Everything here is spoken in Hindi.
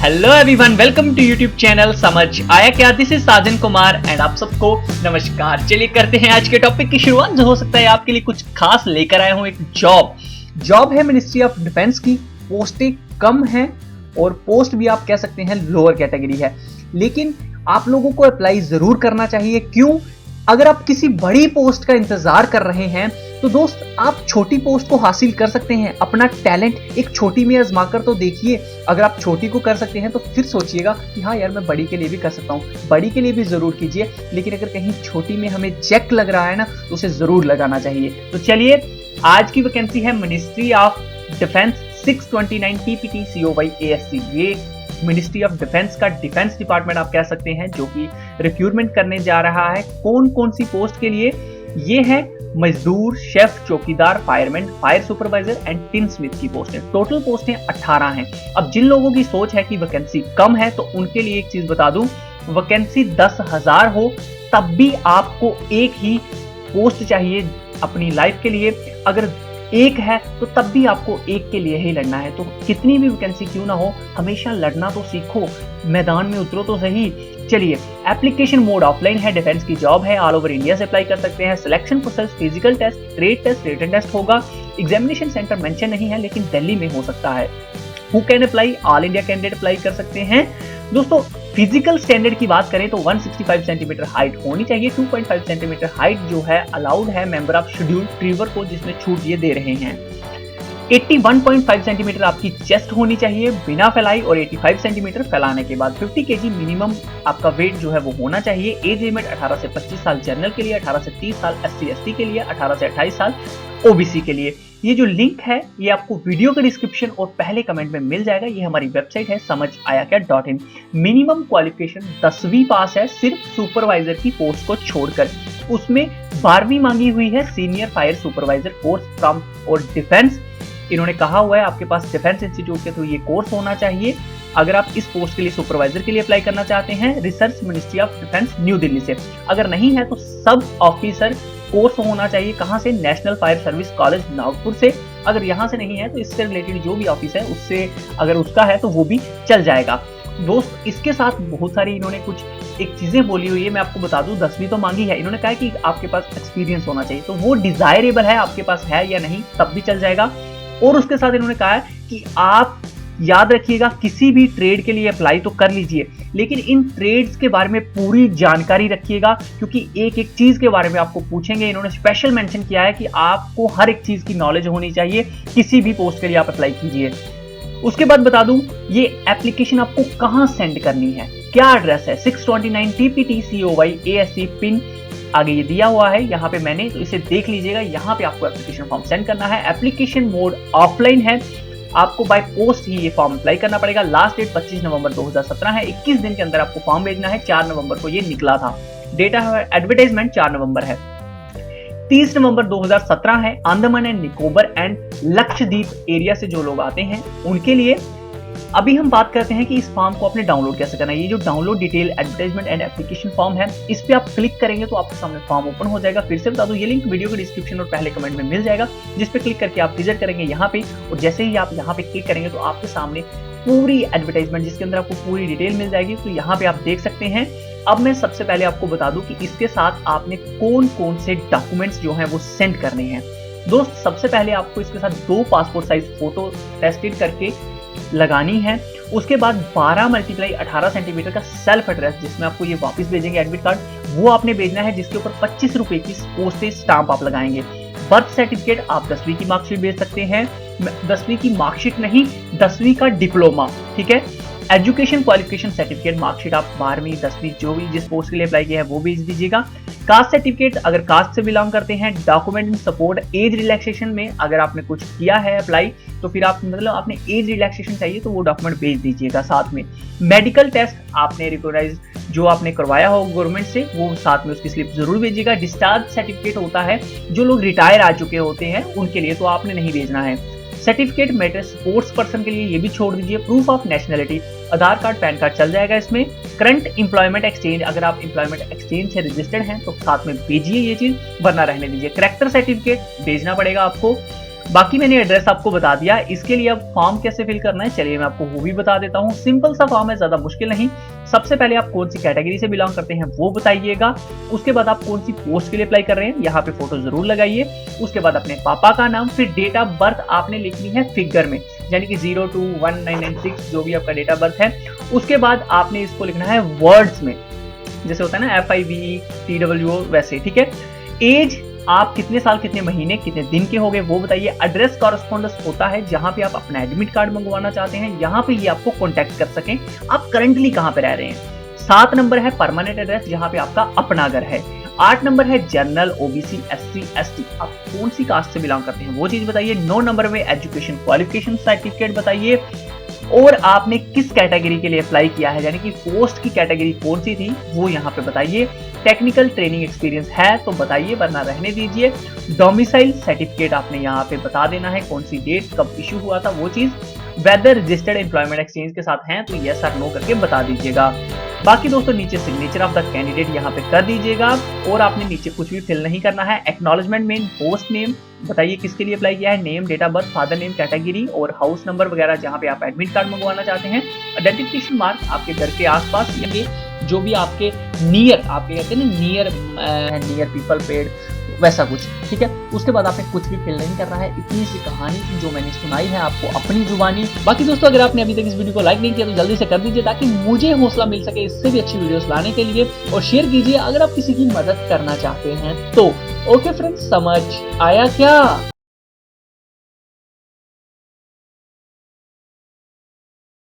Hello everyone, welcome to YouTube channel समझ आया क्या। This is Sajan Kumar and आप सबको नमस्कार। चलिए करते हैं आज के टॉपिक की शुरुआत, जो हो सकता है आपके लिए कुछ खास लेकर आया हूं। एक जॉब है मिनिस्ट्री ऑफ डिफेंस की। पोस्टें कम हैं और पोस्ट भी आप कह सकते हैं लोअर कैटेगरी है, लेकिन आप लोगों को अप्लाई जरूर करना चाहिए। क्यों? अगर आप किसी बड़ी पोस्ट का इंतजार कर रहे हैं तो दोस्त आप छोटी पोस्ट को हासिल कर सकते हैं। अपना टैलेंट एक छोटी में आजमाकर तो देखिए। अगर आप छोटी को कर सकते हैं तो फिर सोचिएगा कि हाँ यार, मैं बड़ी के लिए भी कर सकता हूँ। बड़ी के लिए भी जरूर कीजिए, लेकिन अगर कहीं छोटी में हमें चेक लग रहा है ना, तो उसे जरूर लगाना चाहिए। तो चलिए, आज की वैकेंसी है ministry of defence 629 TPT COY ASC। ये मिनिस्ट्री ऑफ डिफेंस का डिफेंस डिपार्टमेंट आप कह सकते हैं, जो कि रिक्रूटमेंट करने जा रहा है। कौन कौन सी पोस्ट के लिए? ये है मजदूर, शेफ, चौकीदार, fireman, fire supervisor and tin Smith की पोस्ट है। टोटल पोस्टें 18 हैं। अब जिन लोगों की सोच है कि वैकेंसी कम है, तो उनके लिए एक चीज बता दूं, वैकेंसी 10,000 हो तब भी आपको एक ही पोस्ट चाहिए अपनी लाइफ के लिए। अगर एक है तो तब भी आपको एक के लिए ही लड़ना है। तो कितनी भी वैकेंसी क्यों ना हो, हमेशा लड़ना तो सीखो, मैदान में उतरो तो सही। चलिए, एप्लीकेशन मोड ऑफलाइन है, डिफेंस की जॉब है, ऑल ओवर इंडिया से अप्लाई कर सकते हैं। Selection process physical test, trade test, written test होगा। एग्जामिनेशन सेंटर मेंशन नहीं है, लेकिन दिल्ली में हो सकता है। Who can apply? All India candidate apply कर सकते हैं। दोस्तों, फिजिकल स्टैंडर्ड की बात करें तो 165 सेंटीमीटर हाइट होनी चाहिए। 2.5 सेंटीमीटर हाइट जो है अलाउड है मेंबर ऑफ शेड्यूल्ड ट्राइबर को, जिसमें छूट ये दे रहे हैं। 81.5 सेंटीमीटर आपकी चेस्ट होनी चाहिए बिना फैलाई, और 85 सेंटीमीटर फैलाने के बाद 50 kg मिनिमम आपका वेट जो है वो होना चाहिए। एज लिमिट 18 से 25 साल जनरल के लिए, 18 से 30 साल SC/ST के लिए, 18 से 28 साल OBC के लिए। ये जो लिंक है ये आपको वीडियो के डिस्क्रिप्शन और पहले कमेंट में मिल जाएगा। ये हमारी वेबसाइट है samajhayakya.in। मिनिमम क्वालिफिकेशन 10वीं पास है, सिर्फ सुपरवाइजर की पोस्ट को छोड़कर। उसमें 12वीं मांगी हुई है, senior fire supervisor course from और डिफेंस। इन्होंने कहा हुआ है आपके पास डिफेंस इंस्टीट्यूट के थ्रू ये कोर्स होना चाहिए। अगर आप इस पोस्ट के लिए सुपरवाइजर के लिए अप्लाई करना चाहते हैं, research ministry of defence new Delhi से। अगर नहीं है तो सब ऑफिसर कोर्स होना चाहिए। कहां से? National fire service college Nagpur से। अगर यहां से नहीं है तो इससे रिलेटेड जो भी ऑफिस है उससे, अगर उसका है तो वो भी चल जाएगा। दोस्त, इसके साथ बहुत सारी इन्होंने कुछ एक चीजें बोली हुई है, मैं आपको बता दूं। 10वीं तो मांगी है, इन्होंने कहा कि आपके पास एक्सपीरियंस होना चाहिए, तो वो डिजायरेबल है, आपके पास है या नहीं तब भी चल जाएगा। और उसके साथ इन्होंने कहा है कि आप याद रखिएगा, किसी भी ट्रेड के लिए अप्लाई तो कर लीजिए, लेकिन इन ट्रेड्स के बारे में पूरी जानकारी रखिएगा, क्योंकि एक एक चीज के बारे में आपको पूछेंगे। इन्होंने स्पेशल मेंशन किया है कि आपको हर एक चीज की नॉलेज होनी चाहिए, किसी भी पोस्ट के लिए आप अप्लाई कीजिए। उसके बाद बता दूं, ये एप्लीकेशन आपको कहां सेंड करनी है, क्या एड्रेस है? 629 TPT COY ASC पिन आगे ये दिया हुआ है यहाँ पे मैंने, तो इसे देख लीजिएगा। यहाँ पे आपको एप्लीकेशन फॉर्म सेंड करना है। एप्लीकेशन मोड ऑफलाइन है, आपको बाय पोस्ट ही ये फॉर्म अप्लाई करना पड़ेगा। लास्ट डेट 25 नवंबर 2017 है। 21 दिन के अंदर आपको फॉर्म भेजना है। 4 नवंबर को ये निकला था। डेटा है एडवर्टाइजमेंट 4 नवंबर है। 30 नवंबर 2017 है। Andaman and Nicobar and Lakshadweep area से जो लोग आते हैं उनके लिए। अभी हम बात करते हैं कि इस फॉर्म को आपने डाउनलोड कैसे करना है। ये जो download detail advertisement and application form है, इस पे आप क्लिक करेंगे तो आपके सामने फॉर्म ओपन हो जाएगा। फिर से बता दूं, ये लिंक वीडियो के डिस्क्रिप्शन और पहले कमेंट में मिल जाएगा, जिस पे क्लिक करके आप विजिट करेंगे यहाँ पे। और जैसे ही आप यहाँ पे क्लिक करेंगे तो आपके सामने पूरी एडवर्टाइजमेंट, जिसके अंदर आपको पूरी डिटेल मिल जाएगी, तो यहाँ पे आप देख सकते हैं। अब मैं सबसे पहले आपको बता दूं कि इसके साथ आपने कौन कौन से डॉक्यूमेंट्स जो हैं वो सेंड करने हैं। दोस्त, सबसे पहले आपको इसके साथ 2 पासपोर्ट साइज फोटो टेस्टेड करके लगानी है। उसके बाद 12 × 18 सेंटीमीटर का सेल्फ एड्रेस, जिसमें आपको ये वापस भेजेंगे एडमिट कार्ड, वो आपने भेजना है, जिसके ऊपर 25 रुपए की पोस्टेज स्टाम्प आप लगाएंगे। बर्थ सर्टिफिकेट, आप 10वीं की मार्कशीट भेज सकते हैं। 10वीं की मार्कशीट नहीं, 10वीं का डिप्लोमा, ठीक है। एजुकेशन क्वालिफिकेशन सर्टिफिकेट, मार्कशीट आप 12वीं 10वीं जो भी जिस पोस्ट के लिए अप्लाई किया है वो भेज दीजिएगा। कास्ट सर्टिफिकेट, अगर कास्ट से बिलोंग करते हैं। Document in support age relaxation में, अगर आपने कुछ किया है अप्लाई तो फिर आप मतलब आपने एज रिलैक्सेशन चाहिए तो वो डॉक्यूमेंट भेज दीजिएगा साथ में। मेडिकल टेस्ट आपने रिकॉग्नाइज जो आपने करवाया हो गवर्नमेंट से, वो साथ में उसकी स्लिप जरूर भेजिएगा। डिस्चार्ज सर्टिफिकेट होता है, जो लोग रिटायर आ चुके होते हैं उनके लिए, तो आपने नहीं भेजना है। सर्टिफिकेट मैटर स्पोर्ट्स पर्सन के लिए ये भी छोड़ दीजिए। Proof of nationality, Aadhaar card, pan card चल जाएगा इसमें। करंट एम्प्लॉयमेंट एक्सचेंज, अगर आप एम्प्लॉयमेंट एक्सचेंज से रजिस्टर्ड हैं तो साथ में भेजिए ये चीज, वरना रहने दीजिए। करैक्टर सर्टिफिकेट भेजना पड़ेगा आपको। बाकी मैंने एड्रेस आपको बता दिया। इसके लिए अब फॉर्म कैसे फिल करना है चलिए मैं आपको वो भी बता देता हूँ। सिंपल सा फॉर्म है, ज्यादा मुश्किल नहीं। सबसे पहले आप कौन सी कैटेगरी से बिलोंग करते हैं वो बताइएगा। उसके बाद आप कौन सी पोस्ट के लिए अप्लाई कर रहे हैं, यहाँ पे फोटो जरूर लगाइए। उसके बाद अपने पापा का नाम, फिर डेट ऑफ बर्थ आपने लिखनी है फिगर में, यानी कि 021996 जो भी आपका डेट ऑफ बर्थ है। उसके बाद आपने इसको लिखना है वर्ड्स में, जैसे होता है ना FIVETWO वैसे, ठीक है। एज आप कितने साल, कितने महीने, कितने दिन के हो गए वो बताइए। एड्रेस कॉरेस्पॉन्डेंस होता है जहां पे आप अपना एडमिट कार्ड मंगवाना चाहते हैं, यहाँ पे ये आपको कॉन्टेक्ट कर सकें आप करंटली कहाँ पे रह रहे हैं। 7 नंबर है परमानेंट एड्रेस जहां पे आपका अपना घर है। 8 नंबर है जनरल, OBC, SC, ST, आप कौन सी कास्ट से बिलोंग करते हैं वो चीज बताइए। 9 नंबर में एजुकेशन क्वालिफिकेशन सर्टिफिकेट बताइए, और आपने किस कैटेगरी के लिए अप्लाई किया है, यानी कि पोस्ट की कैटेगरी कौन सी थी वो यहाँ पे बताइए। टेक्निकल ट्रेनिंग एक्सपीरियंस है तो बताइए, वरना रहने दीजिए। डोमिसाइल सर्टिफिकेट आपने यहाँ पे बता देना है, कौन सी डेट कब इशू हुआ था वो चीज। वेदर रजिस्टर्ड एम्प्लॉयमेंट एक्सचेंज के साथ हैं तो यस और नो करके बता दीजिएगा। बाकी दोस्तों नीचे सिग्नेचर ऑफ द कैंडिडेट यहाँ पे कर दीजिएगा, और आपने नीचे कुछ भी फिल नहीं करना है। एक्नॉलेजमेंट में पोस्ट नेम बताइए किसके लिए अप्लाई किया है, name, date of birth, father name, category और हाउस नंबर वगैरह जहाँ पे आप एडमिट कार्ड मंगवाना चाहते हैं। आइडेंटिफिकेशन मार्क आपके घर के आसपास, ये जो भी आपके नियर, आपके कहते हैं ना नियर पीपल पेड वैसा कुछ, ठीक है। उसके बाद आपने कुछ भी फिल नहीं करना है। इतनी सी कहानी थी जो मैंने सुनाई है आपको अपनी जुबानी। बाकी दोस्तों अगर आपने अभी तक इस वीडियो को लाइक नहीं किया तो जल्दी से कर दीजिए, ताकि मुझे हौसला मिल सके इससे भी अच्छी वीडियोस लाने के लिए, और शेयर कीजिए अगर आप किसी की मदद करना चाहते हैं तो। ओके फ्रेंड्स, समझ आया क्या?